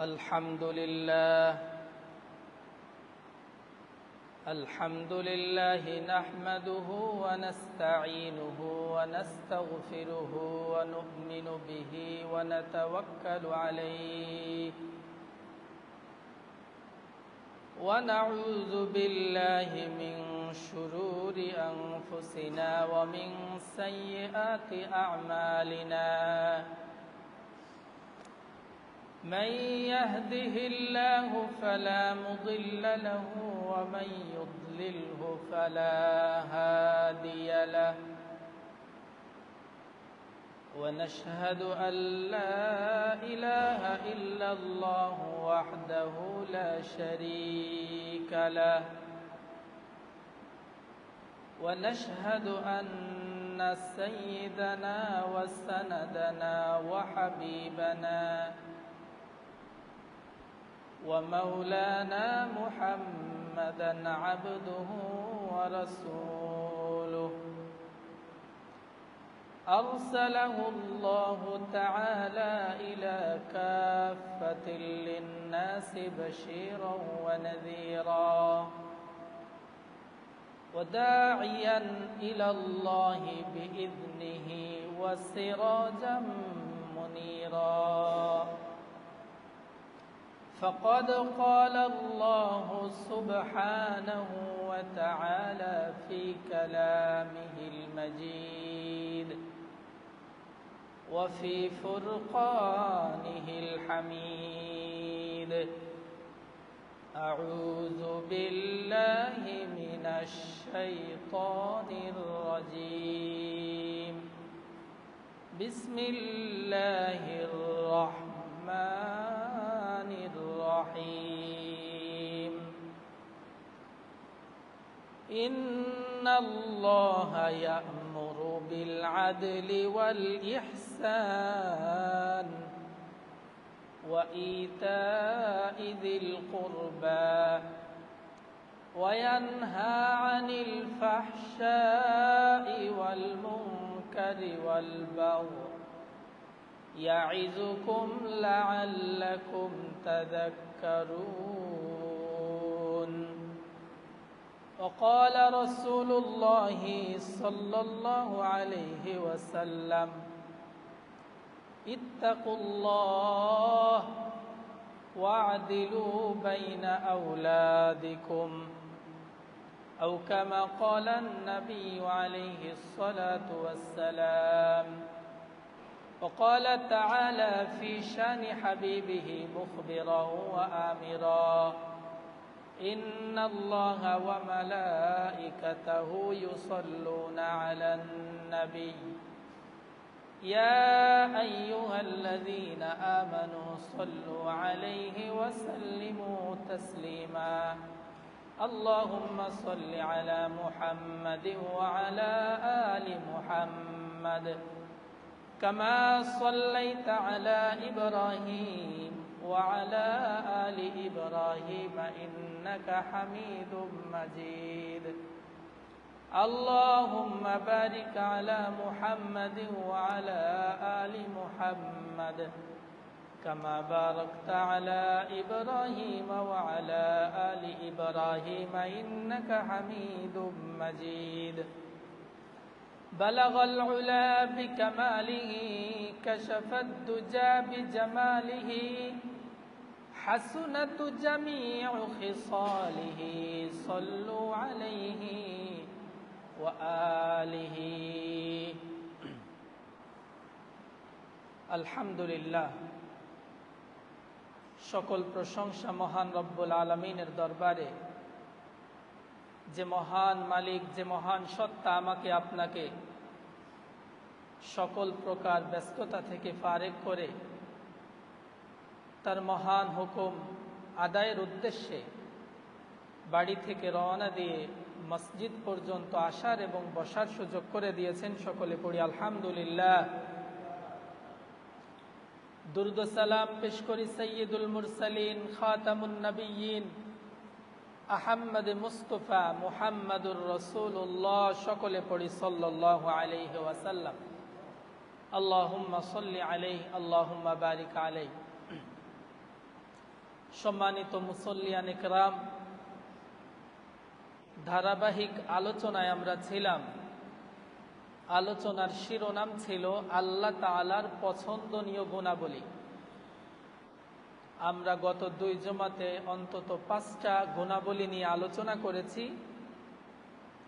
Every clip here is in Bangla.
الحمد لله نحمده ونستعينه ونستغفره ونؤمن به ونتوكل عليه ونعوذ بالله من شرور أنفسنا ومن سيئات أعمالنا من يهده الله فلا مضل له ومن يضلله فلا هادي له ونشهد أن لا إله إلا الله وحده لا شريك له ونشهد أن سيدنا وسندنا وحبيبنا ومولانا محمدا عبده ورسوله أرسله الله تعالى إلى كافة للناس بشيرا ونذيرا وداعيا إلى الله بإذنه وسراجا منيرا فقد قال الله سبحانه وتعالى في كلامه المجيد وفي فرقانه الحميد أعوذ بالله من الشيطان الرجيم بسم الله الرحمن الرحيم إن الله يأمر بالعدل والإحسان وإيتاء ذي القربى وينهى عن الفحشاء والمنكر والبغي يعظكم لعلكم تذكرون وقال رسول الله صلى الله عليه وسلم اتقوا الله واعدلوا بين أولادكم أو كما قال النبي عليه الصلاة والسلام وقال تعالى في شان حبيبه مخبرا وآمرا إن الله وملائكته يصلون على النبي يا أيها الذين آمنوا صلوا عليه وسلموا تسليما اللهم صل على محمد وعلى آل محمد كما صليت على إبراهيم وعلى آل إبراهيم إنك حميد مجيد اللهم بارك على محمد وعلى آل محمد كما باركت على إبراهيم وعلى آل إبراهيم إنك حميد مجيد بلغ العلا بكماله كشف الدجى بجماله حسنت جميع خصاله صلوا عليه وآله আলহামদুলিল্লাহ সকল প্রশংসা মহান রব্বুল আলামিনের দরবারে যে মহান মালিক যে মহান সত্তা আমাকে আপনাকে সকল প্রকার ব্যস্ততা থেকে ফারেক করে তার মহান হুকুম আদায়ের উদ্দেশ্যে বাড়ি থেকে রওনা দিয়ে মসজিদ পর্যন্ত আসার এবং বসার সুযোগ করে দিয়েছেন সকলে পড়ি আলহামদুলিল্লাহ দুরুদ ও সালাম পেশ করি সাইয়্যিদুল মুরসালিন খাতামুন নবিয়্যিন আহমদ মুস্তাফা মুহাম্মদুর রাসূলুল্লাহ সকলে পড়ি সাল্লাল্লাহু আলাইহি ওয়াসাল্লাম আল্লাহুম্মা সাল্লি আলাইহি আল্লাহুম্মা বারিক আলাইহি সম্মানিত মুসল্লিয়ান ইকরাম, ধারাবাহিক আলোচনায় আমরা ছিলাম। আলোচনার শিরোনাম ছিল আল্লাহ তাআলার পছন্দনীয় গুণাবলী। আমরা গত 2 জুমাতে অন্তত 5টা গুণাবলী নিয়ে আলোচনা করেছি,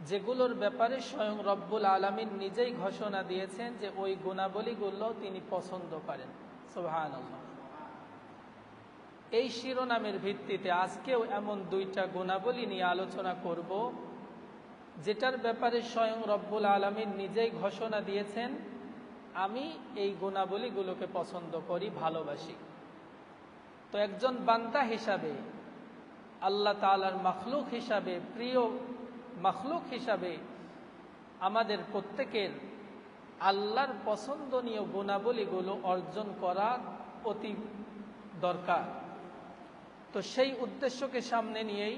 যেগুলোর ব্যাপারে স্বয়ং রব্বুল আলামিন নিজেই ঘোষণা দিয়েছেন যে ওই গুণাবলীগুলো তিনি পছন্দ করেন। সুবহানাল্লাহ। এই শিরোনামের ভিত্তিতে আজকেও এমন 2টা গুণাবলী নিয়ে আলোচনা করব, যেটার ব্যাপারে স্বয়ং রব্বুল আলামিন নিজেই ঘোষণা দিয়েছেন আমি এই গুণাবলীগুলোকে পছন্দ করি, ভালোবাসি। তো একজন বান্দা হিসাবে, আল্লাহ তাআলার মাখলুক হিসাবে, প্রিয় মাখলুক হিসাবে আমাদের প্রত্যেকের আল্লাহর পছন্দনীয় গুণাবলীগুলো অর্জন করা অতি দরকার। তো সেই উদ্দেশ্যকে সামনে নিয়েই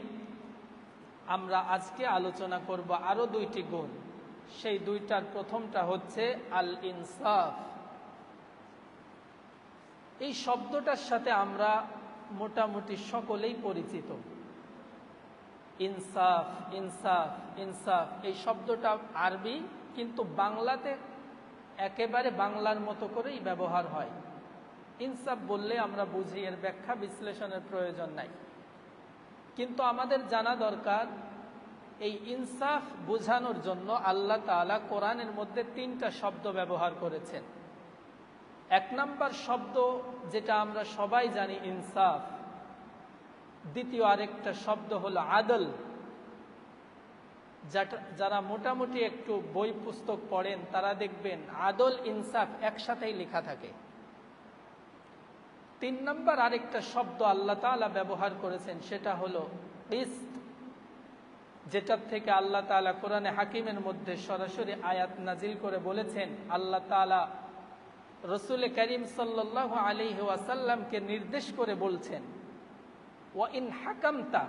আমরা আজকে আলোচনা করব আরো 2টি গুণ। সেই 2টার প্রথমটা হচ্ছে আল ইনসাফ। এই শব্দটার সাথে আমরা মোটামুটি সকলেই পরিচিত। ইনসাফ, ইনসাফ, ইনসাফ, এই শব্দটা আরবি, কিন্তু বাংলাতে একেবারে বাংলার মতো করেই ব্যবহার হয়। ইনসাফ বললে আমরা বুঝি, এর ব্যাখ্যা বিশ্লেষণের প্রয়োজন নাই। কিন্তু আমাদের জানা দরকার এই ইনসাফ বোঝানোর জন্য আল্লাহ তাআলা কোরআনের মধ্যে 3টা শব্দ ব্যবহার করেছেন। 1 নম্বর শব্দ যেটা আমরা সবাই জানি ইনসাফ, দ্বিতীয় আরেকটা শব্দ হলো আদল। যারা মোটামুটি একটু বই পুস্তক পড়েন তারা দেখবেন আদল ইনসাফ একসাথেই লেখা থাকে। 3 নম্বর আরেকটা শব্দ আল্লাহ তাআলা ব্যবহার করেছেন, সেটা হলো কিসত, যেটার থেকে আল্লাহ তাআলা কোরআনে হাকিমের মধ্যে সরাসরি আয়াত নাজিল করে বলেছেন। আল্লাহ তাআলা রাসূল করিম সাল্লাল্লাহু আলাইহি ওয়াসাল্লামকে নির্দেশ করে বলছেন, ওয়া ইন হাকামতা,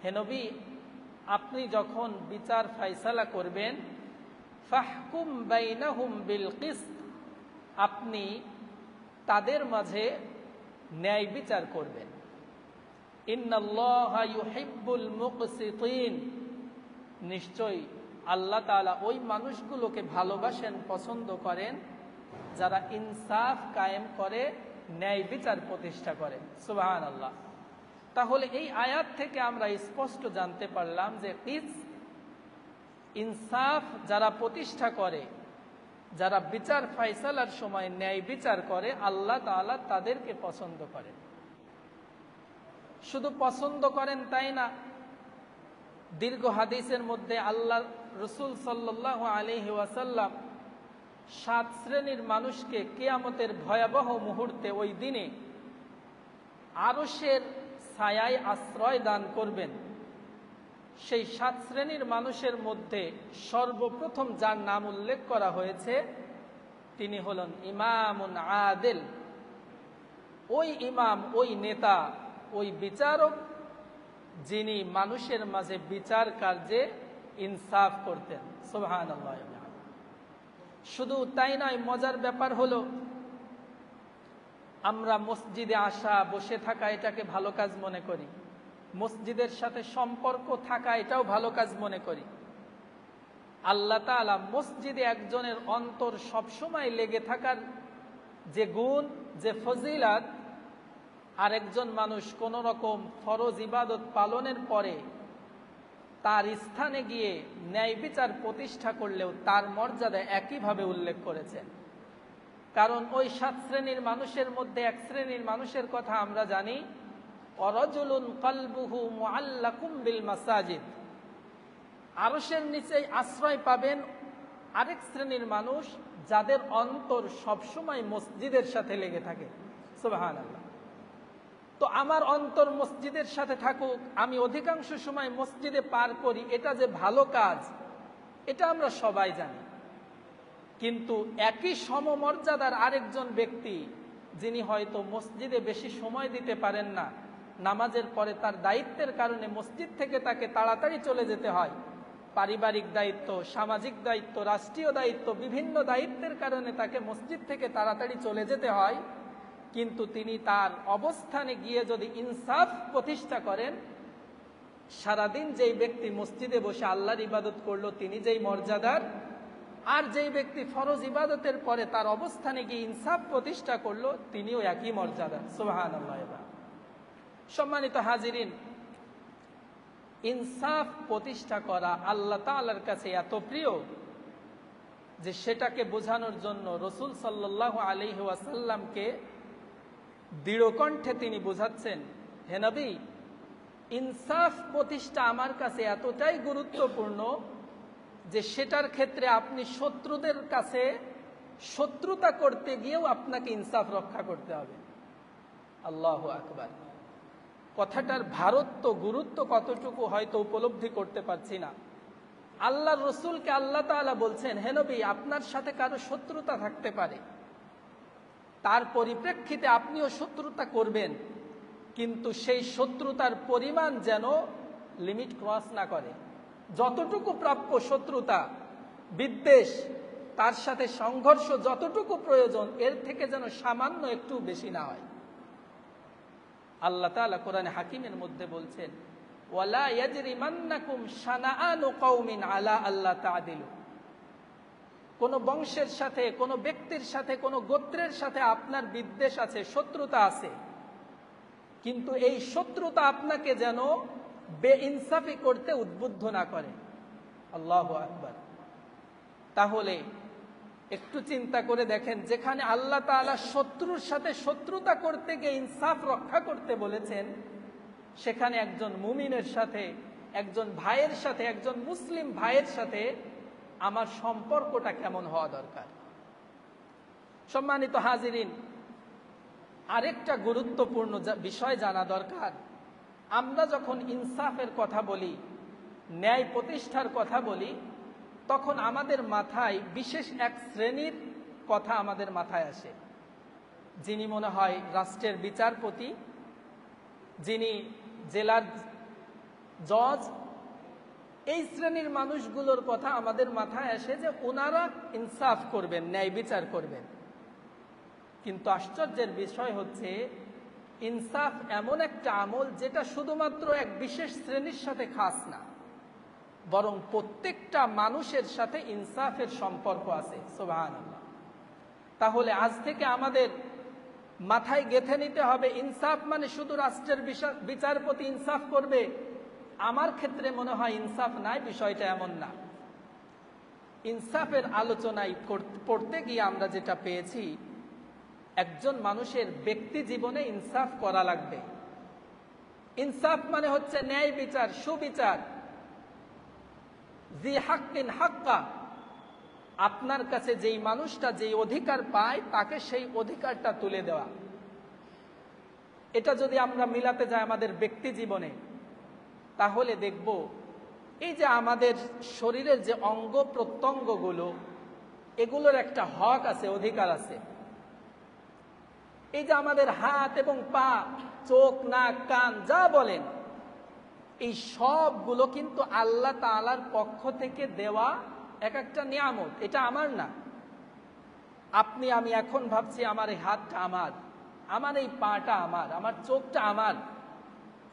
হে নবী আপনি যখন বিচার ফয়সালা করবেন, ফাহকুম বাইনাহুম বিল কিসত, আপনি তাদের মাঝে ন্যায় বিচার করবেন। ইন্নাল্লাহা ইউহিব্বুল মুকসিতিন, নিশ্চয়ই আল্লাহ তাআলা ওই মানুষগুলোকে ভালোবাসেন, পছন্দ করেন যারা ইনসাফ কায়েম করে, ন্যায় বিচার প্রতিষ্ঠা করে। সুবহানাল্লাহ। তাহলে এই আয়াত থেকে আমরা স্পষ্ট জানতে পারলাম যে ইনসাফ যারা প্রতিষ্ঠা করে, যারা বিচার ফয়সালার সময় ন্যায় বিচার করে, আল্লাহ তাআলা তাদেরকে পছন্দ করেন। শুধু পছন্দ করেন তাই না, দীর্ঘ হাদিসের মধ্যে আল্লাহ রাসূল সাল্লাল্লাহু আলাইহি ওয়াসাল্লাম 7 শ্রেণীর মানুষকে কিয়ামতের ভয়াবহ মুহূর্তে, ওই দিনে আরশের ছায়ায় আশ্রয় দান করবেন। সেই 7 শ্রেণীর মানুষের মধ্যে সর্বপ্রথম যার নাম উল্লেখ করা হয়েছে তিনি হলেন ইমামুন আদিল। ওই ইমাম, ওই নেতা, ওই বিচারক যিনি মানুষের মাঝে বিচার কার্যে ইনসাফ করতেন। সুবহানাল্লাহ। শুধু তাই নয়, মজার ব্যাপার হলো আমরা মসজিদে আসা, বসে থাকা এটাকে ভালো কাজ মনে করি, মসজিদের সাথে সম্পর্ক থাকা এটাও ভালো কাজ মনে করি। আল্লাহ তাআলা মসজিদে একজনের অন্তর সবসময় লেগে থাকার যে গুণ, যে ফজিলাত, আরেকজন মানুষ কোন রকম ফরজ ইবাদত পালনের পরে তার স্থানে গিয়ে ন্যায় বিচার প্রতিষ্ঠা করলেও তার মর্যাদা একইভাবে উল্লেখ করেছেন। কারণ ওই 7 শ্রেণীর মানুষের মধ্যে 1 শ্রেণীর মানুষের কথা আমরা জানি, ওয়ারাজুলুন কলবুহু মুআল্লাকুম বিল মাসাজিদ, আরশের নিচে আশ্রয় পাবেন আরেক শ্রেণীর মানুষ যাদের অন্তর সবসময় মসজিদের সাথে লেগে থাকে। সুবহানাল্লাহ। তো আমার অন্তর মসজিদের সাথে থাকুক, আমি অধিকাংশ সময় মসজিদে পার করি, এটা যে ভালো কাজ এটা আমরা সবাই জানি। কিন্তু একই সমমর্যাদার আরেকজন ব্যক্তি যিনি হয়তো মসজিদে বেশি সময় দিতে পারেন না, নামাজের পরে তার দায়িত্বের কারণে মসজিদ থেকে তাকে তাড়াতাড়ি চলে যেতে হয়, পারিবারিক দায়িত্ব, সামাজিক দায়িত্ব, রাষ্ট্রীয় দায়িত্ব, বিভিন্ন দায়িত্বের কারণে তাকে মসজিদ থেকে তাড়াতাড়ি চলে যেতে হয়, কিন্তু তিনি তার অবস্থানে গিয়ে যদি ইনসাফ প্রতিষ্ঠা করেন, সারাদিন যেই ব্যক্তি মসজিদে বসে আল্লাহর ইবাদত করলো তিনি যেই মর্যাদার, আর যেই ব্যক্তি ফরজ ইবাদতের পরে তার অবস্থানে গিয়ে ইনসাফ প্রতিষ্ঠা করলো তিনিও একই মর্যাদা। সুবহানাল্লাহ। সম্মানিত হাজিরিন, ইনসাফ প্রতিষ্ঠা করা আল্লাহ তাআলার কাছে এত প্রিয় যে সেটাকে বোঝানোর জন্য রাসূল সাল্লাল্লাহু আলাইহি ওয়াসাল্লামকে দৃঢ়কণ্ঠে তিনি বোঝাচ্ছেন, হে নবী, ইনসাফ প্রতিষ্ঠা আমার কাছে এতটাই গুরুত্বপূর্ণ যে সেটার ক্ষেত্রে আপনি শত্রুদের কাছে শত্রুতা করতে গিয়েও আপনাকে ইনসাফ রক্ষা করতে হবে। আল্লাহু আকবার। কথাটার ভারত্ব, গুরুত্ব কতটুকু হয়তো উপলব্ধি করতে পারছি না। আল্লাহর রাসূলকে আল্লাহ তাআলা বলছেন, হে নবী, আপনার সাথে কারো শত্রুতা থাকতে পারে, তার পরিপ্রেক্ষিতে আপনিও শত্রুতা করবেন, কিন্তু সেই শত্রুতার পরিমাণ যেন লিমিট ক্রস না করে। যতটুকু প্রাপ্য শত্রুতা, বিদ্বেষ, তার সাথে সংঘর্ষ যতটুকু প্রয়োজন, এর থেকে যেন সামান্য একটু বেশি না হয়। আল্লাহ তাআলা কোরআনে হাকিমের মধ্যে বলছেন, ওয়ালা ইয়াজরিমান্নাকুম শানাআনু কওমিন আলা আল্লা তা'দিলু। কোন বংশের সাথে, কোন ব্যক্তির সাথে, কোন গোত্রের সাথে আপনার বিদ্বেষ আছে, শত্রুতা আছে, কিন্তু এই শত্রুতা আপনাকে যেন বেইনসাফি করতে উদ্বুদ্ধ না করে। আল্লাহু আকবার। তাহলে একটু চিন্তা করে দেখেন, যেখানে আল্লাহ তাআলা শত্রুর সাথে শত্রুতা করতে গিয়ে ইনসাফ রক্ষা করতে বলেছেন, সেখানে একজন মুমিনের সাথে, একজন ভাইয়ের সাথে, একজন মুসলিম ভাইয়ের সাথে আমার সম্পর্কটা কেমন হওয়া দরকার। সম্মানিত হাজিরিন, আরেকটা গুরুত্বপূর্ণ বিষয় জানা দরকার। আমরা যখন ইনসাফের কথা বলি, ন্যায় প্রতিষ্ঠার কথা বলি, তখন আমাদের মাথায় বিশেষ এক শ্রেণীর কথা আমাদের মাথায় আসে, যিনি মনে হয় রাষ্ট্রের বিচারপতি, যিনি জেলার জজ, এই শ্রেণীর মানুষগুলোর কথা আমাদের মাথায় আসে যে ওনারা ইনসাফ করবেন, ন্যায় বিচার করবেন। কিন্তু আশ্চর্যের বিষয় হচ্ছে, ইনসাফ এমন একটা আমল যেটা শুধুমাত্র এক বিশেষ শ্রেণীর সাথে খাস না, বরং প্রত্যেকটা মানুষের সাথে ইনসাফের সম্পর্ক আছে। সুবহানাল্লাহ। তাহলে আজ থেকে আমাদের মাথায় গেঁথে নিতে হবে, ইনসাফ মানে শুধু রাষ্ট্রের বিচারপতি ইনসাফ করবে, আমার ক্ষেত্রে মনে হয় ইনসাফ নাই, বিষয়টা এমন না। ইনসাফের আলোচনায় পড়তে গিয়ে আমরা যেটা পেয়েছি, একজন মানুষের ব্যক্তি জীবনে ইনসাফ করা লাগবে। ইনসাফ মানে হচ্ছে ন্যায় বিচার, সুবিচার। জি হাক্কিন হাক্কা, আপনার কাছে যেই মানুষটা যেই অধিকার পায় তাকে সেই অধিকারটা তুলে দেওয়া। এটা যদি আমরা মিলাতে যাই আমাদের ব্যক্তি জীবনে, তাহলে দেখব এই যে আমাদের শরীরের যে অঙ্গ প্রত্যঙ্গগুলো, এগুলোর একটা হক আছে, অধিকার আছে। এই যে আমাদের হাত এবং পা, চোখ, নাক, কান, যা বলেন, এই সবগুলো কিন্তু আল্লাহ তাআলার পক্ষ থেকে দেওয়া এক একটা নিয়ামত। এটা আমার না। আপনি, আমি এখন ভাবছি আমার এই হাতটা আমার, আমার এই পাটা আমার, আমার চোখটা আমার,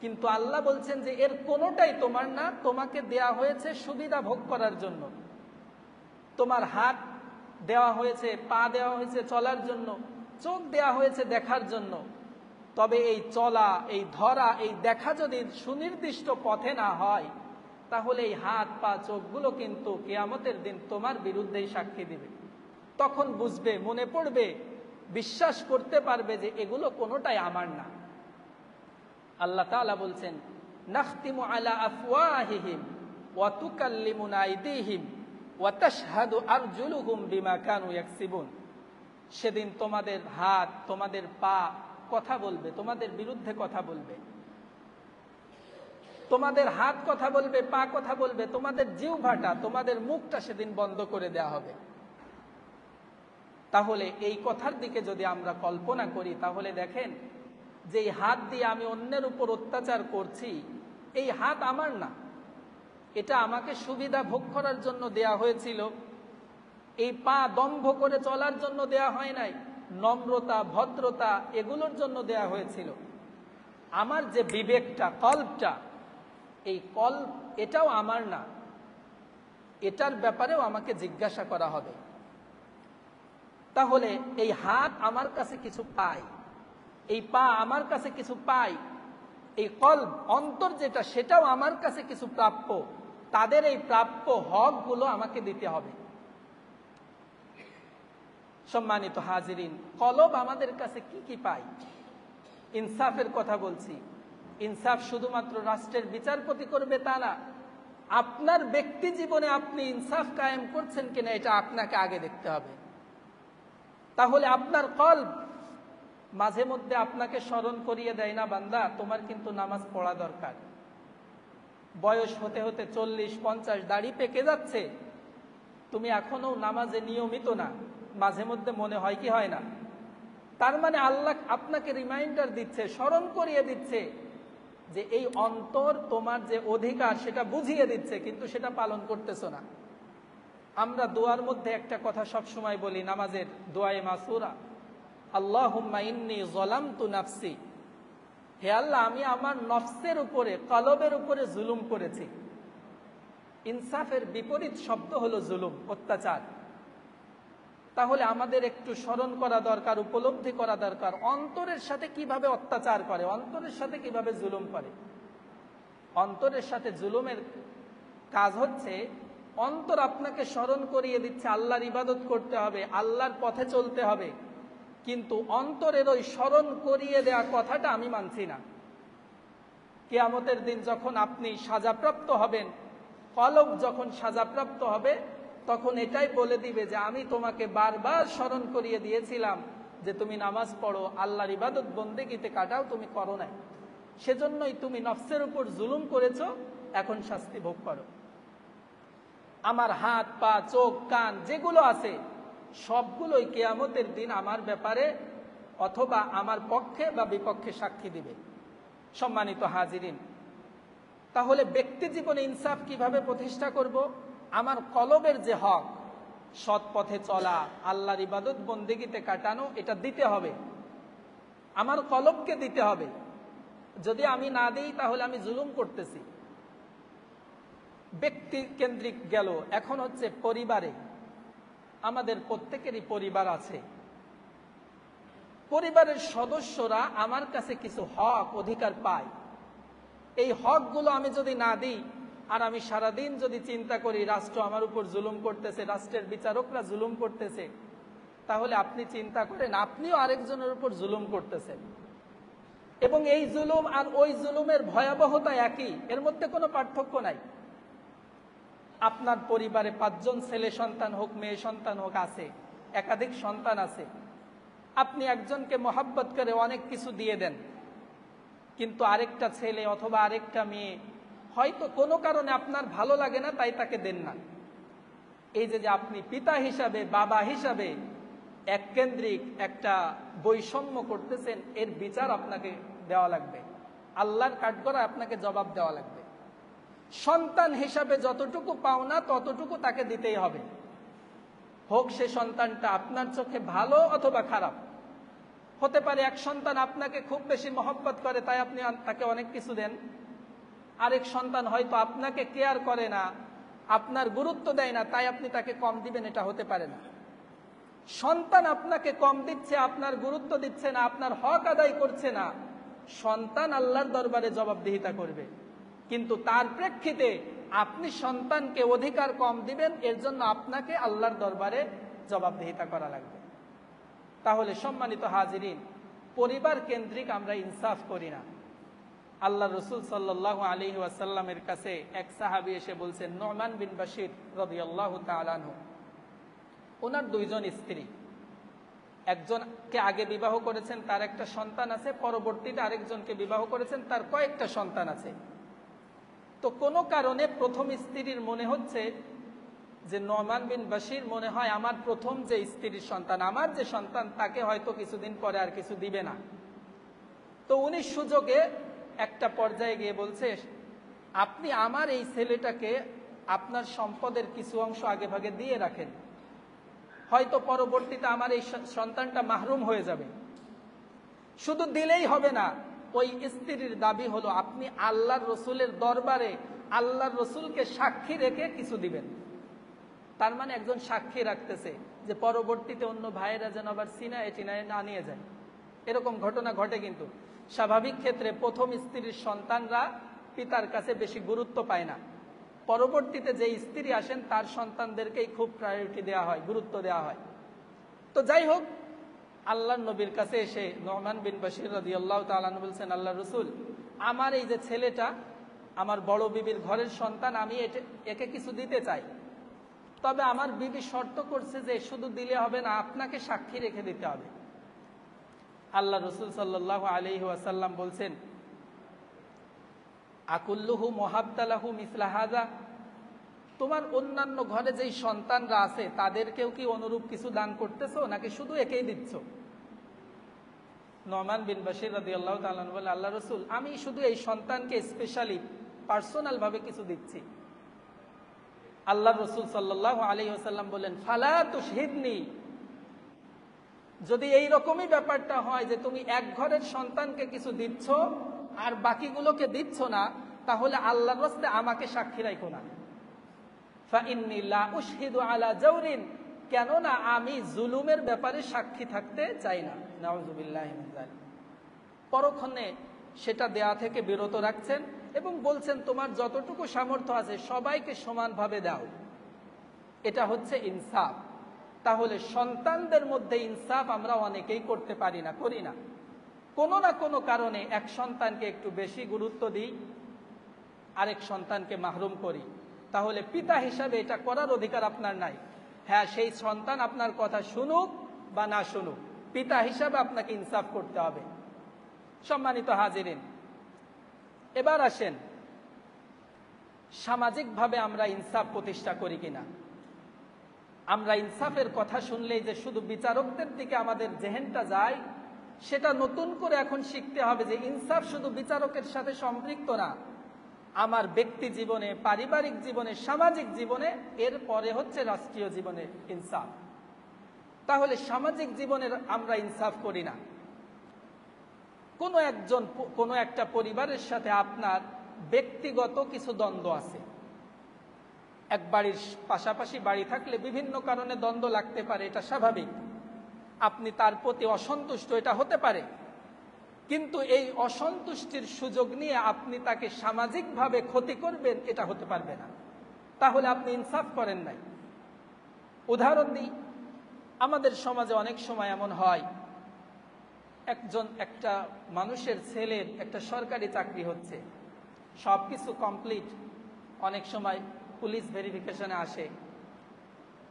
কিন্তু আল্লাহ বলছেন যে এর কোনোটাই তোমার না, তোমাকে দেয়া হয়েছে সুবিধা ভোগ করার জন্য। তোমার হাত দেওয়া হয়েছে, পা দেওয়া হয়েছে চলার জন্য, চোখ দেওয়া হয়েছে দেখার জন্য। তবে এই চলা, এই ধরা, এই দেখা যদি সুনির্দিষ্ট পথে না হয়, তাহলে এই হাত, পা, চোখগুলো কিন্তু কিয়ামতের দিন তোমার বিরুদ্ধেই সাক্ষী দিবে। তখন বুঝবে, মনে পড়বে, বিশ্বাস করতে পারবে যে এগুলো কোনোটাই আমার না। আল্লাহ তাআলা বলছেন, নাখতিমু আলা আফওয়াহিহিম ওয়া তুকাল্লিমুনা আইদিহিম ওয়া তাশহাদু আরজুলুহুম বিমা কানু ইয়াকসিবুন। সেদিন তোমাদের হাত, তোমাদের পা কথা বলবে, তোমাদের বিরুদ্ধে কথা বলবে। তোমাদের হাত কথা বলবে, পা কথা বলবে, তোমাদের জিহ্বাটা, তোমাদের মুখটা সেদিন বন্ধ করে দেয়া হবে। তাহলে এই কথার দিকে যদি আমরা কল্পনা করি, তাহলে দেখেন যে এই হাত দিয়ে আমি অন্যের উপর অত্যাচার করছি, এই হাত আমার না, এটা আমাকে সুবিধা ভোগ করার জন্য দেয়া হয়েছিল। এই পা দম্ভ করে চলার জন্য দেয়া হয় নাই। নম্রতা, ভদ্রতা এগুলোর জন্য দেয়া হয়েছিল। আমার যে বিবেকটা, কল্বটা, এই কল্ব এটাও আমার না, এটার ব্যাপারেও আমাকে জিজ্ঞাসা করা হবে। তাহলে এই হাত আমার কাছে কিছু পায়, এই পা আমার কাছে কিছু পায়, এই কল্ব অন্তর যেটা সেটাও আমার কাছে কিছু প্রাপ্য, তাদের এই প্রাপ্য হকগুলো আমাকে দিতে হবে। সম্মানিত হাজিরিন, কলব আমাদের কাছে কি কি পায়? ইনসাফের কথা বলছি। ইনসাফ শুধুমাত্র রাষ্ট্রের বিচারপতি করবে তা না, আপনার ব্যক্তি জীবনে আপনি ইনসাফ কায়েম করছেন কিনা এটা আপনাকে আগে দেখতে হবে। তাহলে আপনার কলব মাঝে মধ্যে আপনাকে স্মরণ করিয়ে দেয় না, বান্দা তোমার কিন্তু নামাজ পড়া দরকার। বয়স হতে হতে 40-50 দাড়ি পেকে যাচ্ছে, তুমি এখনো নামাজে নিয়মিত না, মাঝে মধ্যে মনে হয় কি হয় না? তার মানে আল্লাহ আপনাকে রিমাইন্ডার দিচ্ছে, স্মরণ করিয়ে দিচ্ছে যে এই অন্তর তোমার যে অধিকার সেটা বুঝিয়ে দিচ্ছে, কিন্তু সেটা পালন করতেছো না। আমরা দোয়ার মধ্যে একটা কথা সব সময় বলি, নামাজের দোয়ায়ে মাসুরা, আল্লাহুম্মা ইন্নী যালামতু নাফসি, হে আল্লাহ আমি আমার নফসের উপরে, কলবের উপরে জুলুম করেছি। ইনসাফের বিপরীত শব্দ হলো জুলুম, অত্যাচার। তাহলে আমাদের একটু স্মরণ করা দরকার, উপলব্ধি করা দরকার অন্তরের সাথে কিভাবে অত্যাচার করে, অন্তরের সাথে কিভাবে জুলুম করে। অন্তরের সাথে জুলুমের কাজ হচ্ছে, অন্তর আপনাকে স্মরণ করিয়ে দিচ্ছে আল্লাহর ইবাদত করতে হবে, আল্লাহর পথে চলতে হবে, কিন্তু অন্তরের ওই স্মরণ করিয়ে দেয়া কথাটা আমি মানছি না। কিয়ামতের দিন যখন আপনি সাজাপ্রাপ্ত হবেন, কলব যখন সাজাপ্রাপ্ত হবে, তখন এটাই বলে দিবে যে আমি তোমাকে বারবার স্মরণ করিয়ে দিয়েছিলাম যে তুমি নামাজ পড়ো, আল্লাহর ইবাদত বন্দেগীতে কাটাও, তুমি করো নাই, সেজন্যই তুমি নফসের উপর জুলুম করেছো, এখন শাস্তি ভোগ করো। আমার হাত, পা, চোখ, কান যেগুলো আছে সবগুলোই কিয়ামতের দিন আমার ব্যাপারে অথবা আমার পক্ষে বা বিপক্ষে সাক্ষী দিবে। সম্মানিত হাজিরিন, তাহলে ব্যক্তি জীবনে ইনসাফ কিভাবে প্রতিষ্ঠা করব? আমার কলবের যে হক, সৎ পথে চলা, আল্লাহর ইবাদত বন্দেগীতে কাটানো, এটা দিতে হবে, আমার কলবকে দিতে হবে। যদি আমি না দিই তাহলে আমি জুলুম করতেছি। ব্যক্তি কেন্দ্রিক গেল, এখন হচ্ছে পরিবারে। আমাদের প্রত্যেকেরই পরিবার আছে, পরিবারের সদস্যরা আমার কাছে কিছু হক অধিকার পায়। এই হকগুলো আমি যদি না দিই, আর আমি সারাদিন যদি চিন্তা করি রাষ্ট্র আমার উপর জুলুম করতেছে, রাষ্ট্রের বিচারকরা জুলুম করতেছে, তাহলে আপনি চিন্তা করেন আপনিও আরেকজনের উপর জুলুম করতেছেন, এবং এই জুলুম আর ওই জুলুমের ভয়াবহতা একই, এর মধ্যে কোনো পার্থক্য নাই। আপনার পরিবারে 5 জন ছেলে সন্তান হোক, মেয়ে সন্তান হোক আছে, একাধিক সন্তান আছে, আপনি একজনকে মোহাব্বত করে অনেক কিছু দিয়ে দেন, কিন্তু আরেকটা ছেলে অথবা আরেকটা মেয়ে হয়তো কোনো কারণে আপনার ভালো লাগে না, তাই তাকে দেন না। এই যে আপনি পিতা হিসাবে, বাবা হিসাবে এককেন্দ্রিক একটা বৈষম্য করতেছেন, এর বিচার আপনাকে দেওয়া লাগবে, আল্লাহর কাঠগড়ায় আপনাকে জবাব দেওয়া লাগবে। সন্তান হিসাবে যতটুকু পাওনা ততটুকু তাকে দিতেই হবে, হোক সে সন্তানটা আপনার চোখে ভালো অথবা খারাপ। হতে পারে এক সন্তান আপনাকে খুব বেশি মহব্বত করে, তাই আপনি তাকে অনেক কিছু দেন, আরেক সন্তান হয়তো আপনাকে কেয়ার করে না, আপনার গুরুত্ব দেয় না, তাই আপনি তাকে কম দিবেন, এটা হতে পারে না। সন্তান আপনাকে কম দিচ্ছে, আপনার গুরুত্ব দিচ্ছে না, আপনার হক আদায় করছে না, সন্তান আল্লাহর দরবারে জবাবদিহিতা করবে, কিন্তু তার প্রেক্ষিতে আপনি সন্তানকে অধিকার কম দিবেন, এর জন্য আপনাকে আল্লাহর দরবারে জবাবদিহিতা করা লাগবে। তাহলে সম্মানিত হাজিরিন, পরিবার কেন্দ্রিক আমরা ইনসাফ করি না। আল্লাহ রসুল সাল্লাল্লাহু আলাইহি ওয়াসাল্লামের কাছে এক সাহাবী এসে বলছেন, নুমান বিন বাশির রাদিয়াল্লাহু তাআলা আনহু, ওনার 2 জন স্ত্রী, একজনকে আগে বিবাহ করেছেন, তার একটা সন্তান আছে, পরবর্তীতে আরেকজনকে বিবাহ করেছেন, তার কয়েকটা সন্তান আছে। তো কোনো কারণে প্রথম স্ত্রীর মনে হচ্ছে যে নুমান বিন বাশির মনে হয় আমার প্রথম যে স্ত্রীর সন্তান, আমার যে সন্তান, তাকে হয়তো কিছুদিন পরে আর কিছু দিবে না। তো উনি সুযোগে একটা পর্যায়ে গিয়ে বলছে, আপনি আমার এই ছেলেটাকে আপনার সম্পদের কিছু অংশ আগে ভাগে দিয়ে রাখেন, হয়তো পরবর্তীতে আমার এই সন্তানটা মাহরুম হয়ে যাবে। শুধু দিলেই হবে না, ওই স্ত্রীর দাবি হলো আপনি আল্লাহর রসুলের দরবারে আল্লাহর রসুলকে সাক্ষী রেখে কিছু দিবেন। তার মানে একজন সাক্ষী রাখতেছে যে পরবর্তীতে অন্য ভাইয়েরা যেন আবার সিনায় টিনায় না নিয়ে যায়। এরকম ঘটনা ঘটে। কিন্তু স্বাভাবিক ক্ষেত্রে প্রথম স্ত্রীর সন্তানরা পিতার কাছে বেশি গুরুত্ব পায় না, পরবর্তীতে যে স্ত্রী আসেন তার সন্তানদেরকেই খুব প্রায়োরিটি দেওয়া হয়, গুরুত্ব দেওয়া হয়। তো যাই হোক, আল্লাহর নবীর কাছে এসে নোমান বিন বশির রাদিয়াল্লাহু তাআলা আনহু বলছেন, আল্লাহ রসুল, আমার এই যে ছেলেটা আমার বড় বিবির ঘরের সন্তান, আমি একে কিছু দিতে চাই, তবে আমার বিবি শর্ত করছে যে শুধু দিলে হবে না, আপনাকে সাক্ষী রেখে দিতে হবে। আল্লাহ রসুল সাল্লাল্লাহু আলাইহি ওয়াসাল্লাম বলছেন, আকুল্লুহু মুহাব্বালাহু মিসলা হাযা, তোমার অন্যান্য ঘরে যেই সন্তানরা আছে তাদেরকেও কি অনুরূপ কিছু দান করতেছো, নাকি শুধু একেই দিচ্ছ? নোমান বিন বশির রাদিয়াল্লাহু তাআলা বলে, আল্লাহ রসুল, আমি শুধু এই সন্তানকে স্পেশালি পার্সোনাল ভাবে কিছু দিচ্ছি। আল্লাহ রসুল সাল্লাল্লাহু আলাইহি ওয়াসাল্লাম বলেন, ফালা তুশহিদনি, যদি এই রকমই ব্যাপারটা হয় যে তুমি এক ঘরের সন্তানকে কিছু দিচ্ছ আর বাকিগুলোকে দিচ্ছ না, তাহলে আল্লাহর রাস্তায় আমাকে সাক্ষী রাখো না। ফাইন্নী লা উশহিদু আলা জাওরিন, কেননা আমি জুলুমের ব্যাপারে সাক্ষী থাকতে চাই না। নাউযুবিল্লাহি মিন যালিক। পরক্ষণে সেটা দেয়া থেকে বিরত রাখছেন এবং বলছেন, তোমার যতটুকু সামর্থ্য আছে সবাইকে সমানভাবে দাও, এটা হচ্ছে ইনসাফ। তাহলে সন্তানদের মধ্যে ইনসাফ আমরা অনেকেই করতে পারি না, করি না। কোনো না কোনো কারণে এক সন্তানকে একটু বেশি গুরুত্ব দিই, আরেক সন্তানকে মাহরুম করি। তাহলে পিতা হিসাবে এটা করার অধিকার আপনার নাই। হ্যাঁ, সেই সন্তান আপনার কথা শুনুক বা না শুনুক, পিতা হিসাবে আপনাকে ইনসাফ করতে হবে। সম্মানিত হাজিরিন, এবার আসেন সামাজিকভাবে আমরা ইনসাফ প্রতিষ্ঠা করি কিনা। আমরা ইনসাফের কথা শুনলেই যে শুধু বিচারকদের দিকে আমাদের জেহেনটা যায়, সেটা নতুন করে এখন শিখতে হবে যে ইনসাফ শুধু বিচারকের সাথে সম্পৃক্ত না, আমার ব্যক্তি জীবনে, পারিবারিক জীবনে, সামাজিক জীবনে, এর পরে হচ্ছে রাষ্ট্রীয় জীবনে ইনসাফ। তাহলে সামাজিক জীবনের আমরা ইনসাফ করি না। কোনো একটা পরিবারের সাথে আপনার ব্যক্তিগত কিছু দ্বন্দ্ব আছে। এক বাড়ির পাশাপাশি বাড়ি থাকলে বিভিন্ন কারণে দ্বন্দ্ব লাগতে পারে, এটা স্বাভাবিক। আপনি তার প্রতি অসন্তুষ্ট, এটা হতে পারে। কিন্তু এই অসন্তুষ্টির সুযোগ নিয়ে আপনি তাকে সামাজিকভাবে ক্ষতি করবেন, এটা হতে পারবে না। তাহলে আপনি ইনসাফ করেন নাই। উদাহরণ দিই, আমাদের সমাজে অনেক সময় এমন হয়, একটা মানুষের ছেলের একটা সরকারি চাকরি হচ্ছে, সবকিছু কমপ্লিট, অনেক সময় পুলিশ ভেরিফিকেশনে আসে,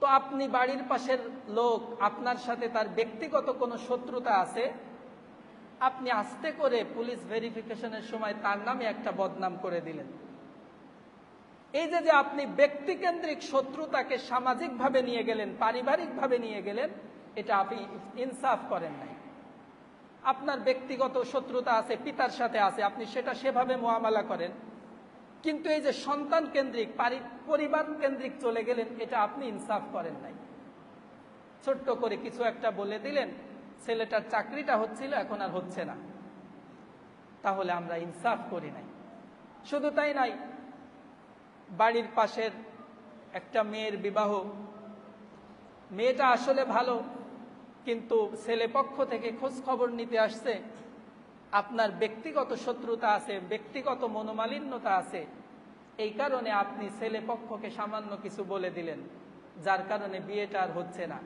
তো আপনি বাড়ির পাশের লোক, আপনার সাথে তার ব্যক্তিগত কোনো শত্রুতা আছে, আপনি আস্তে করে পুলিশ ভেরিফিকেশনের সময় তার নামে একটা বদনাম করে দিলেন। এই যে আপনি ব্যক্তিকেন্দ্রিক শত্রুতাকে সামাজিকভাবে নিয়ে গেলেন, পারিবারিকভাবে নিয়ে গেলেন, এটা আপনি ইনসাফ করেন নাই। আপনার ব্যক্তিগত শত্রুতা আছে, পিতার সাথে আছে, আপনি সেটা সেভাবে মুআমালা করেন, কিন্তু এই যে সন্তান কেন্দ্রিক, পরিবার কেন্দ্রিক চলে গেলেন, এটা আপনি ইনসাফ করেন নাই। ছোট্ট করে কিছু একটা বলে দিলেন, ছেলেটার চাকরিটা হচ্ছিল, এখন আর হচ্ছে না, তাহলে আমরা ইনসাফ করি নাই। শুধু তাই নাই, বাড়ির পাশের একটা মেয়ের বিবাহ, মেয়েটা আসলে ভালো, কিন্তু ছেলে পক্ষ থেকে খোঁজ খবর নিতে আসছে, আপনার ব্যক্তিগত শত্রুতা আছে, ব্যক্তিগত মনোমালিন্যতা আছে, এই কারণে আপনি ছেলে পক্ষকে সামান্য কিছু বলে দিলেন, যার কারণে বিয়েটা আর হচ্ছে না।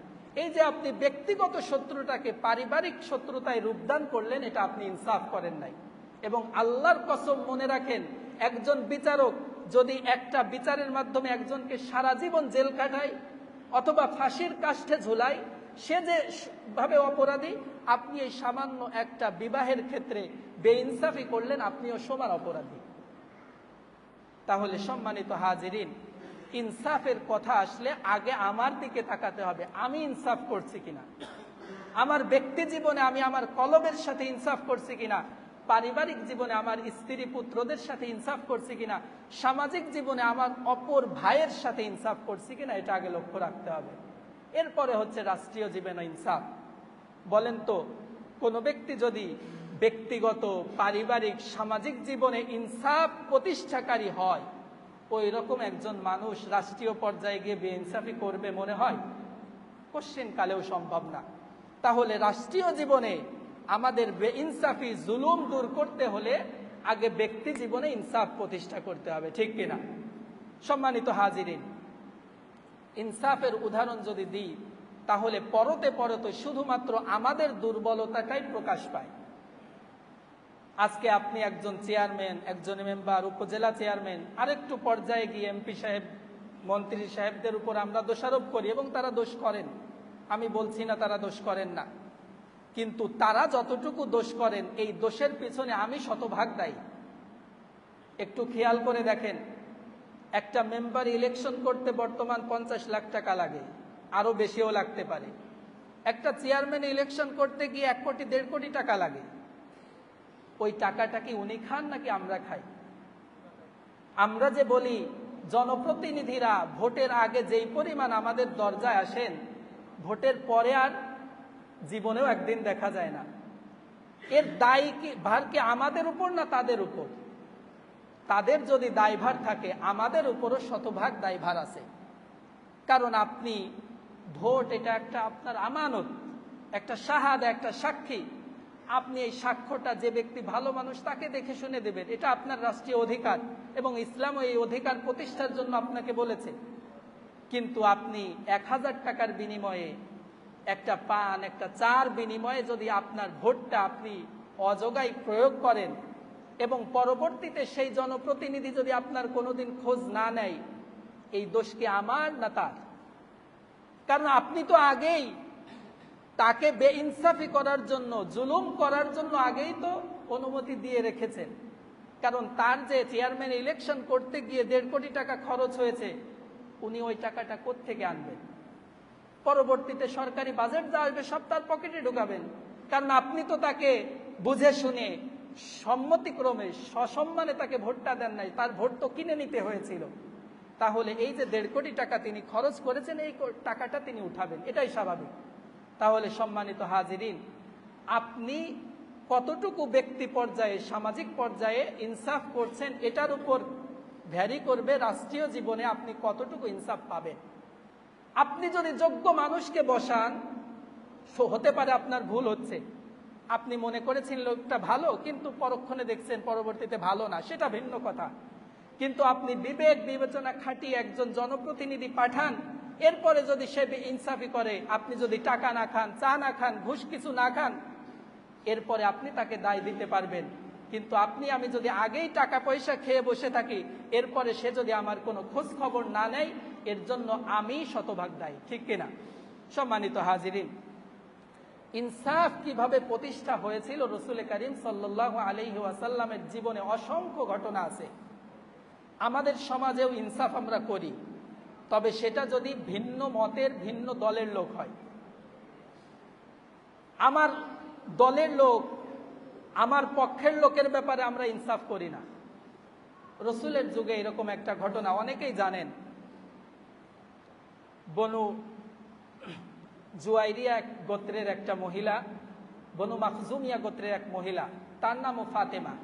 এই যে আপনি ব্যক্তিগত শত্রুতাকে পারিবারিক শত্রুতায় রূপদান করলেন, এটা আপনি ইনসাফ করেন নাই। এবং আল্লাহর কসম, মনে রাখেন, একজন বিচারক যদি একটা বিচারের মাধ্যমে একজনকে সারা জীবন জেল কাটায় অথবা ফাঁসির কাষ্ঠে ঝুলায়, সে যে ভাবে অপরাধী, আপনি এই সামান্য একটা বিবাহের ক্ষেত্রে বেইনসাফি করলেন, আপনিও সমান অপরাধী। তাহলে সম্মানিত হাজিরিন, ইনসাফের কথা আসলে আগে আমার দিকে তাকাতে হবে, আমি ইনসাফ করছি কিনা, আমার ব্যক্তি জীবনে আমি আমার কলবের সাথে ইনসাফ করছি কিনা, পারিবারিক জীবনে আমার স্ত্রী পুত্রদের সাথে ইনসাফ করছি কিনা, সামাজিক জীবনে আমার অপর ভাইয়ের সাথে ইনসাফ করছি কিনা, এটা আগে লক্ষ্য রাখতে হবে। এরপরে হচ্ছে রাষ্ট্রীয় জীবনে ইনসাফ। বলেন তো, কোন ব্যক্তি যদি ব্যক্তিগত, পারিবারিক, সামাজিক জীবনে ইনসাফ প্রতিষ্ঠাকারী হয়, ওই রকম একজন মানুষ রাষ্ট্রীয় পর্যায়ে গিয়ে বেইনসাফি করবে মনে হয়? কোশ্চিন কালেও সম্ভব না। তাহলে রাষ্ট্রীয় জীবনে আমাদের বেইনসাফি, জুলুম দূর করতে হলে আগে ব্যক্তি জীবনে ইনসাফ প্রতিষ্ঠা করতে হবে, ঠিক কিনা? সম্মানিত হাজিরিন, ইনসাফের উদাহরণ যদি দিই তাহলে পরতে পরতে শুধুমাত্র আমাদের দুর্বলতাটাই প্রকাশ পায়। আজকে আপনি একজন চেয়ারম্যান, একজন মেম্বার, উপজেলা চেয়ারম্যান, আরেকটু পর্যায়ে গিয়ে এমপি সাহেব, মন্ত্রী সাহেবদের উপর আমরা দোষারোপ করি এবং তারা দোষ করেন। আমি বলছি না তারা দোষ করেন না, কিন্তু তারা যতটুকু দোষ করেন এই দোষের পিছনে আমি শতভাগ দায়ী। একটু খেয়াল করে দেখেন, একটা মেম্বার ইলেকশন করতে বর্তমান 50 লাখ টাকা লাগে, আরো বেশিও লাগতে পারে। একটা চেয়ারম্যান ইলেকশন করতে গিয়ে 1 কোটি 1.5 কোটি টাকা লাগে। ওই টাকাটা কি উনি খান নাকি আমরা খাই? আমরা যে বলি জনপ্রতিনিধিরা ভোটের আগে যেই পরিমাণ আমাদের দরজায় আসেন, ভোটের পরে আর জীবনেও একদিন দেখা যায় না। এর দায় কি, ভার কি আমাদের উপর না তাদের উপর? তাদের যদি দায়ভার থাকে, আমাদের উপরও শতভাগ দায়ভার আছে। কারণ আপনি ভোট, এটা একটা আপনার আমানত, একটা শাহাদা, একটা সাক্ষী। আপনি এই সাক্ষ্যটা যে ব্যক্তি ভালো মানুষ তাকে দেখে শুনে দেবেন, এটা আপনার রাষ্ট্রীয় অধিকার এবং ইসলামও এই অধিকার প্রতিষ্ঠার জন্য আপনাকে বলেছে। কিন্তু আপনি 1000 টাকার বিনিময়ে, একটা পান, একটা চার বিনিময়ে যদি আপনার ভোটটা আপনি অযোগ্য প্রয়োগ করেন এবং পরবর্তীতে সেই জনপ্রতিনিধি যদি আপনার কোনোদিন খোঁজ না নেয়, এই দোষ কি আমার না তার? কারণ আপনি তো আগেই তাকে বেইনসাফি করার জন্য, জুলুম করার জন্য আগেই তো অনুমতি দিয়ে রেখেছেন। কারণ তার যে চেয়ারম্যান ইলেকশন করতে গিয়ে 1.5 কোটি টাকা খরচ হয়েছে, উনি ওই টাকাটা কোত্থেকে আনবেন? পরবর্তীতে সরকারি বাজেট যা আসবে সব তার পকেটে ঢুকাবেন। কারণ আপনি তো তাকে বুঝে শুনে, সম্মতিক্রমে, সসম্মানে তাকে ভোটটা দেন নাই, তার ভোট তো কিনে নিতে হয়েছিল। তাহলে এই যে 1.5 কোটি টাকা তিনি খরচ করেছেন, এই টাকাটা তিনি উঠাবেন, এটাই স্বাভাবিক। তাহলে সম্মানিত হাজিরিন, আপনি কতটুকু ব্যক্তি পর্যায়ে, সামাজিক পর্যায়ে ইনসাফ করছেন, এটার উপর ভ্যারি করবে রাষ্ট্রীয় জীবনে আপনি কতটুকু ইনসাফ পাবেন। আপনি যদি যোগ্য মানুষকে বসান, হতে পারে আপনার ভুল হচ্ছে, আপনি মনে করেছেন লোকটা ভালো, কিন্তু পরক্ষণে দেখছেন পরবর্তীতে ভালো না, সেটা ভিন্ন কথা। কিন্তু আপনি বিবেক বিবেচনা খাটিয়ে একজন জনপ্রতিনিধি পাঠান, এরপরে যদি সে ইনসাফি করে, আপনি যদি টাকা না খান, চা না খান, ঘুষ কিছু না খান, এরপরে আপনি তাকে দায় দিতে পারবেন। কিন্তু আপনি আমি যদি আগেই টাকা পয়সা খেয়ে বসে থাকি, এরপরে সে যদি আমার কোনো খোঁজ খবর না নেয়, এর জন্য আমি শতভাগ দায়ী, ঠিক কিনা? সম্মানিত হাজিরিন, ইনসাফ কিভাবে প্রতিষ্ঠা হয়েছিল রাসূল করিম সাল্লাল্লাহু আলাইহি ওয়াসাল্লামের জীবনে অসংখ্য ঘটনা আছে। আমাদের সমাজেও ইনসাফ আমরা করি, তবে সেটা যদি ভিন্ন মতের, ভিন্ন দলের লোক হয়। আমার দলের লোক, আমার পক্ষের লোকের ব্যাপারে আমরা ইনসাফ করি না। রাসূলের যুগে এরকম একটা ঘটনা অনেকেই জানেন। বনু জুয়াইরিয়া গোত্রের একটা মহিলা, বনু মাখজুমিয়া গোত্রের এক মহিলা, তার নামও ফাতেমা।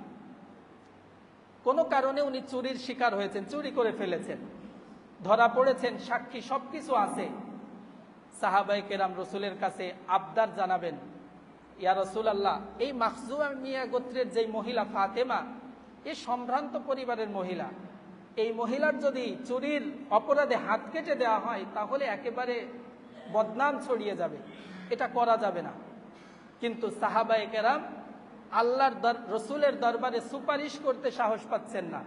কোনো কারণে উনি চুরির শিকার হয়েছেন, চুরি করে ফেলেছেন, ধরা পড়েছেন, সাক্ষী সবকিছু আছে। সাহাবায়ে কেরাম রাসূলের কাছে আবদার জানাবেন, ইয়া রাসূলুল্লাহ, এই মাখজুমিয়া গোত্রের যে মহিলা ফাতেমা, এ সম্ভ্রান্ত পরিবারের মহিলা, এই মহিলার যদি চুরির অপরাধে হাত কেটে দেওয়া হয় তাহলে একেবারে বদনাম ছড়িয়ে যাবে, এটা করা যাবে না। কিন্তু সাহাবায়ে কেরাম আল্লাহর রসুলের দরবারে সুপারিশ করতে সাহস পাচ্ছেন না।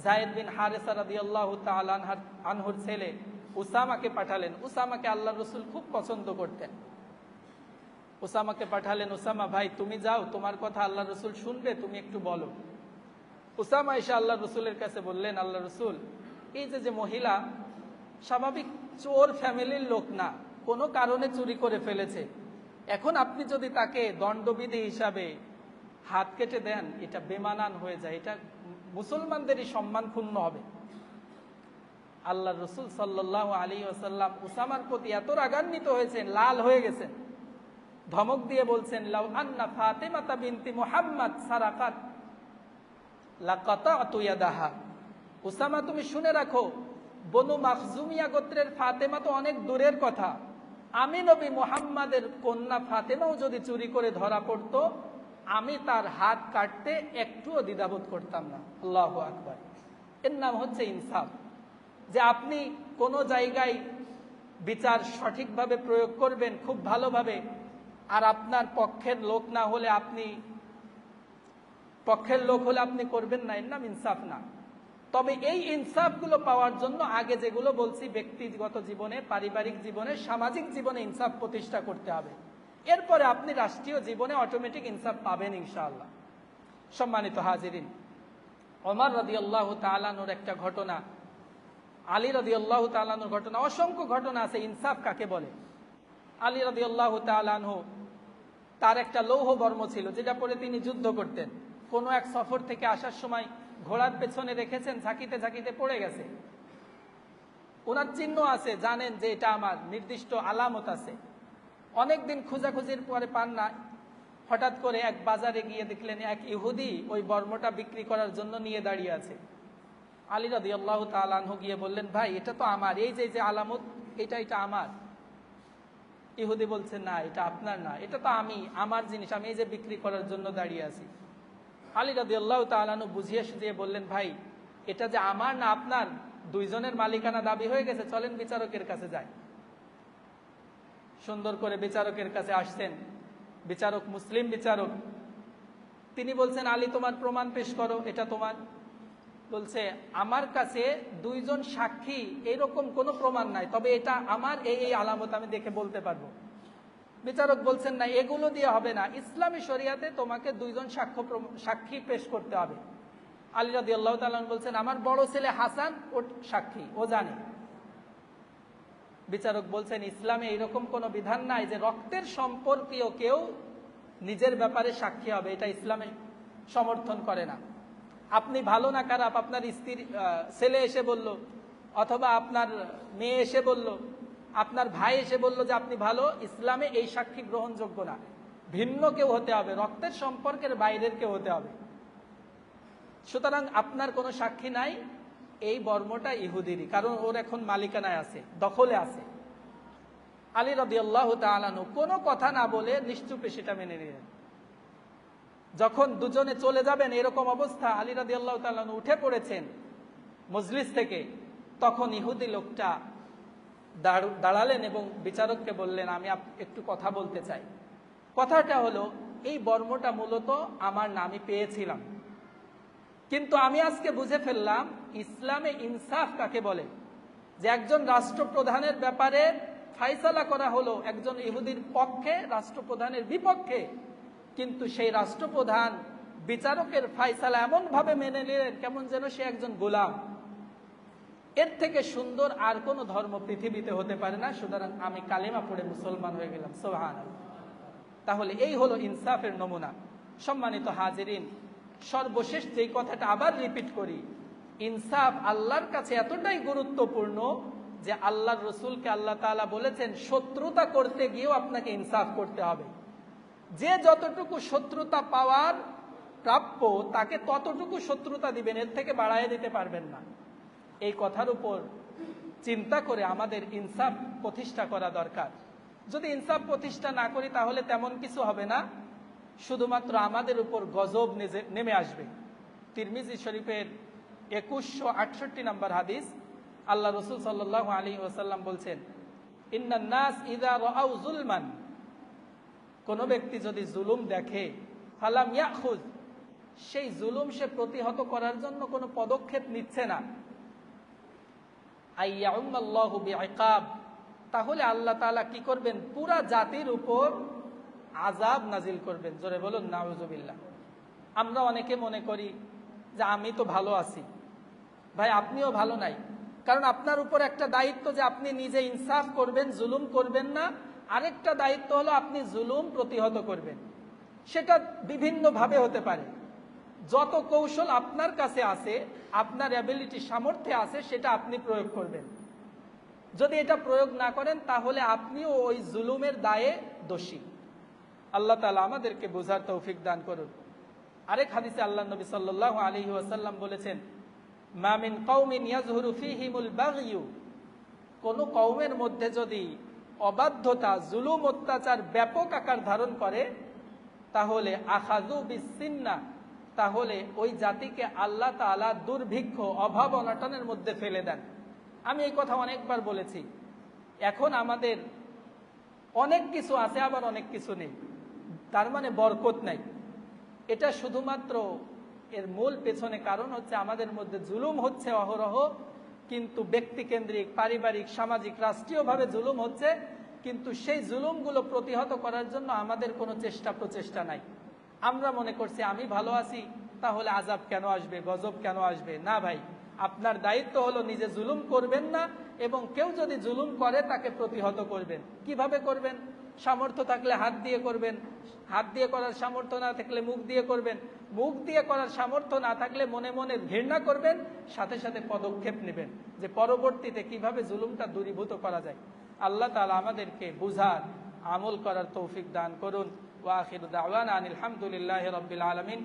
যায়েদ বিন হারেসা রাদিয়াল্লাহু তাআলা আনহুর ছেলে উসামাকে পাঠালেন। উসামাকে আল্লাহর রসুল খুব পছন্দ করতেন। উসামাকে পাঠালেন, উসামা ভাই তুমি যাও, তোমার কথা আল্লাহর রসুল শুনবে, তুমি একটু বলো। উসামা এসে আল্লাহর রসুলের কাছে বললেন, আল্লাহ রসুল, এই যে মহিলা স্বাভাবিক চোর ফ্যামিলির লোক না, কোনো কারণে চুরি করে ফেলেছে, এখন আপনি যদি তাকে দণ্ডবিধি হিসাবে হাত কেটে দেন, এটা বেমানান হয়ে যায়, এটা মুসলমানদেরই সম্মান ক্ষুণ্ণ হবে। আল্লাহ রসুল সাল্লাল্লাহু আলাইহি ওয়াসাল্লাম উসামার প্রতি এত রাগান্বিত হয়েছেন, লাল হয়ে গেছেন, ধমক দিয়ে বলছেন, লাউ আন্না ফাতিমাতা বিনতি মুহাম্মদ সারাকাত লাকাতাতু ইয়াদাহা। উসামা, তুমি শুনে রাখো, বনু মাখজুমিয়া গোত্রের ফাতেমা তো অনেক দূরের কথা, আমি নবী মুহাম্মাদের কন্যা ফাতেমাও যদি চুরি করে ধরা পড়তো, আমি তার হাত কাটতে একটুও দ্বিধাবোধ করতাম না। আল্লাহু আকবার। এর নাম হচ্ছে ইনসাফ, যে আপনি কোনো জায়গায় বিচার সঠিকভাবে প্রয়োগ করবেন খুব ভালোভাবে, আর আপনার পক্ষের লোক না হলে আপনি করবেন না, এর নাম ইনসাফ না। তবে এই ইনসাফগুলো পাওয়ার জন্য আগে যেগুলো বলছি, ব্যক্তিগত জীবনে, পারিবারিক জীবনে, সামাজিক জীবনে ইনসাফ প্রতিষ্ঠা করতে হবে। এরপরে আপনি রাষ্ট্রীয় জীবনে অটোমেটিক ইনসাফ পাবেন ইনশাআল্লাহ। সম্মানিত হাজিরিন, ওমর রাদিয়াল্লাহু তাআলা আনহুর একটা ঘটনা, আলী রাদিয়াল্লাহু তাআলা আনহুর ঘটনা, অসংখ্য ঘটনা আছে ইনসাফ কাকে বলে। আলী রাদিয়াল্লাহু তাআলা আনহু, তার একটা লৌহ বর্ম ছিল যেটা পরে তিনি যুদ্ধ করতেন। কোনো এক সফর থেকে আসার সময় ঘোড়ার পেছনে রেখেছেন, ঝাঁকিতে ঝাঁকিতে পড়ে গেছে। ওনার চিহ্ন আছে, জানেন যে এটা আমার, নির্দিষ্ট আলামত আছে। অনেকদিন খোঁজাখুঁজির পরে পান না, হঠাৎ করে এক বাজারে গিয়ে দেখলেন এক ইহুদি ওই বর্মটা বিক্রি করার জন্য নিয়ে দাঁড়িয়ে আছে। আলী রাদিয়াল্লাহু তাআলা আনহু গিয়ে বললেন, ভাই এটা তো আমার, এই যে আলামত, এটা আমার। ইহুদি বলছে, না এটা আপনার না, এটা তো আমার জিনিস, আমি এই যে বিক্রি করার জন্য দাঁড়িয়ে আছি। আলী রাদিয়াল্লাহু তাআলা আনহু বুঝিয়ে সুঝিয়ে বললেন, ভাই এটা যে আমার না আপনার, দুইজনের মালিকানা দাবি হয়ে গেছে, চলেন বিচারকের কাছে যাই। সুন্দর করে বিচারকের কাছে আসছেন। বিচারক মুসলিম বিচারক, তিনি বলছেন, আলী তোমার প্রমাণ পেশ করো, এটা তোমার। বলছে, আমার কাছে দুইজন সাক্ষী এরকম কোনো প্রমাণ নাই, তবে এটা আমার, এই আলামত আমি দেখে বলতে পারবো। বিচারক বলছেন, না এগুলো দিয়ে হবে না, ইসলামী শরিয়াতে তোমাকে দুইজন সাক্ষী পেশ করতে হবে। আলী রাদিয়াল্লাহু তাআলা বলছেন, আমার বড় ছেলে হাসান ও সাক্ষী, ও জানে। বিচারক বলছেন, ইসলামে এরকম কোনো বিধান নাই যে রক্তের সম্পর্কীয় কেউ নিজের ব্যাপারে সাক্ষী হবে, এটা ইসলামে সমর্থন করে না। আপনি ভালো না খারাপ, আপনার স্ত্রীর ছেলে এসে বলল, অথবা আপনার মেয়ে এসে বলল, আপনার ভাই এসে বলল যে আপনি ভালো, ইসলামে এই সাক্ষী গ্রহণযোগ্য না। ভিন্ন কেউ হতে হবে, রক্তের সম্পর্কের বাইরের কেউ হতে হবে। সুতরাং আপনার কোনো সাক্ষী নাই, এই বর্মটা ইহুদিরই, কারণ ওর এখন মালিকানায় আছে, দখলে আছে। আলী রাদিয়াল্লাহু তাআলা আনহু কোনো কথা না বলে নিশ্চুপে সেটা মেনে নিলেন। যখন দুজনে চলে যাবেন এরকম অবস্থা, আলী রাদিয়াল্লাহু তাআলা আনহু উঠে পড়েছেন মজলিস থেকে, তখন ইহুদি লোকটা দাঁড়ালেন এবং বিচারককে বললেন, আমি একটু কথা বলতে চাই। কথাটা হলো, এই বর্মটা মূলত আমার না, আমি পেয়েছিলাম, কিন্তু আমি আজকে বুঝে ফেললাম ইসলামে ইনসাফ কাকে বলে। যে একজন রাষ্ট্রপ্রধানের ব্যাপারে ফায়সালা করা হলো একজন ইহুদির পক্ষে, রাষ্ট্রপ্রধানের বিপক্ষে, কিন্তু সেই রাষ্ট্রপ্রধান বিচারকের ফায়সালা এমন ভাবে মেনে নিলেন কেমন যেন সে একজন গোলাম। এর থেকে সুন্দর আর কোনো ধর্ম পৃথিবীতে হতে পারে না। সুতরাং আমি কালেমা পড়ে মুসলমান হয়ে গেলাম, সুবহানাল্লাহ। তাহলে এই হলো ইনসাফের নমুনা। সম্মানিত হাজিরিন, সর্বশেষ যেই কথাটা আবার রিপিট করি, ইনসাফ আল্লাহর কাছে এতটাই গুরুত্বপূর্ণ যে আল্লাহর রসুলকে আল্লাহ তাআলা বলেছেন, শত্রুতা করতে গিয়েও আপনাকে ইনসাফ করতে হবে। যে যতটুকু শত্রুতা পাওয়ার প্রাপ্য তাকে ততটুকু শত্রুতা দিবেন, এর থেকে বাড়ায় দিতে পারবেন না। এই কথার উপর চিন্তা করে আমাদের ইনসাফ প্রতিষ্ঠা করা দরকার। যদি ইনসাফ প্রতিষ্ঠা না করি তাহলে তেমন কিছু হবে না, শুধুমাত্র আমাদের উপর গজব নেমে আসবে। তিরমিজি শরীফের 2168 নম্বর হাদিস, আল্লাহ রসুল সাল্লাল্লাহু আলাইহি ওয়াসাল্লাম বলছেন, ইন্নান নাস ইযা রাআউ যুলমান, কোন ব্যক্তি যদি জুলুম দেখে, ফালাম ইয়াখুজ, সেই জুলুম সে প্রতিহত করার জন্য কোনো পদক্ষেপ নিচ্ছে না, আইয়াউমাল্লাহু বিইকাব, তাহলে আল্লাহ তাআলা কি করবেন? পুরা জাতির উপর আযাব নাজিল করবেন। জোরে বলুন নাউযুবিল্লাহ। আমরা অনেকে মনে করি যে আমি তো ভালো আছি। ভাই, আপনিও ভালো নাই, কারণ আপনার উপর একটা দায়িত্ব যে আপনি নিজে ইনসাফ করবেন, জুলুম করবেন না। আরেকটা দায়িত্ব হলো আপনি জুলুম প্রতিহত করবেন। সেটা বিভিন্ন ভাবে হতে পারে। যত কৌশল আপনার কাছে আছে, আপনার অ্যাবিলিটি সামর্থ্যে আছে, সেটা আপনি প্রয়োগ করবেন। যদি এটা প্রয়োগ না করেন তাহলে আপনিও ওই জুলুমের দায়ে দোষী। আল্লাহ তাআলা আমাদেরকে বোঝার তৌফিক দান করুন। আরেক হাদিসে আল্লাহ নবী সাল্লাল্লাহু আলাইহি ওয়াসাল্লাম বলেছেন, মা মিন কওমিন ইয়াজহুরু ফীহিমুল বাগয়ু, কোন কওমের মধ্যে যদি অবাধ্যতা, জুলুম, অত্যাচার ব্যাপক আকার ধারণ করে, তাহলে আখাযু বিসসিন্না, তাহলে ওই জাতিকে আল্লাহ তাআলা দুর্ভিক্ষ, অভাব অনটনের মধ্যে ফেলে দেন। আমি এই কথা অনেকবার বলেছি। এখন আমাদের অনেক কিছু আছে, আবার অনেক কিছু নেই, তার মানে বরকত নাই। এটা শুধুমাত্র এর মূল পেছনে কারণ হচ্ছে আমাদের মধ্যে জুলুম হচ্ছে অহরহ, কিন্তু ব্যক্তিকেন্দ্রিক, পারিবারিক, সামাজিক, রাষ্ট্রীয়ভাবে জুলুম হচ্ছে, কিন্তু সেই জুলুমগুলো প্রতিহত করার জন্য আমাদের কোনো প্রচেষ্টা নাই। আমরা মনে করছি আমি ভালো আছি, তাহলে আযাব কেন আসবে, গজব কেন আসবে? না ভাই, আপনার দায়িত্ব হলো নিজে জুলুম করবেন না, এবং কেউ যদি জুলুম করে তাকে প্রতিহত করবেন। কিভাবে করবেন? সামর্থ্য থাকলে হাত দিয়ে করবেন, হাত দিয়ে করার সামর্থ্য না থাকলে মুখ দিয়ে করবেন, মুখ দিয়ে করার সামর্থ্য না থাকলে মনে মনে ঘৃণা করবেন, সাথে সাথে পদক্ষেপ নেবেন যে পরবর্তীতে কিভাবে জুলুমটা দূরীভূত করা যায়। আল্লাহ তাআলা আমাদেরকে বুঝার, আমল করার তৌফিক দান করুন। ওয়া আখিরু দাওয়ানা আনিল হামদুলিল্লাহি রাব্বিল আলামিন।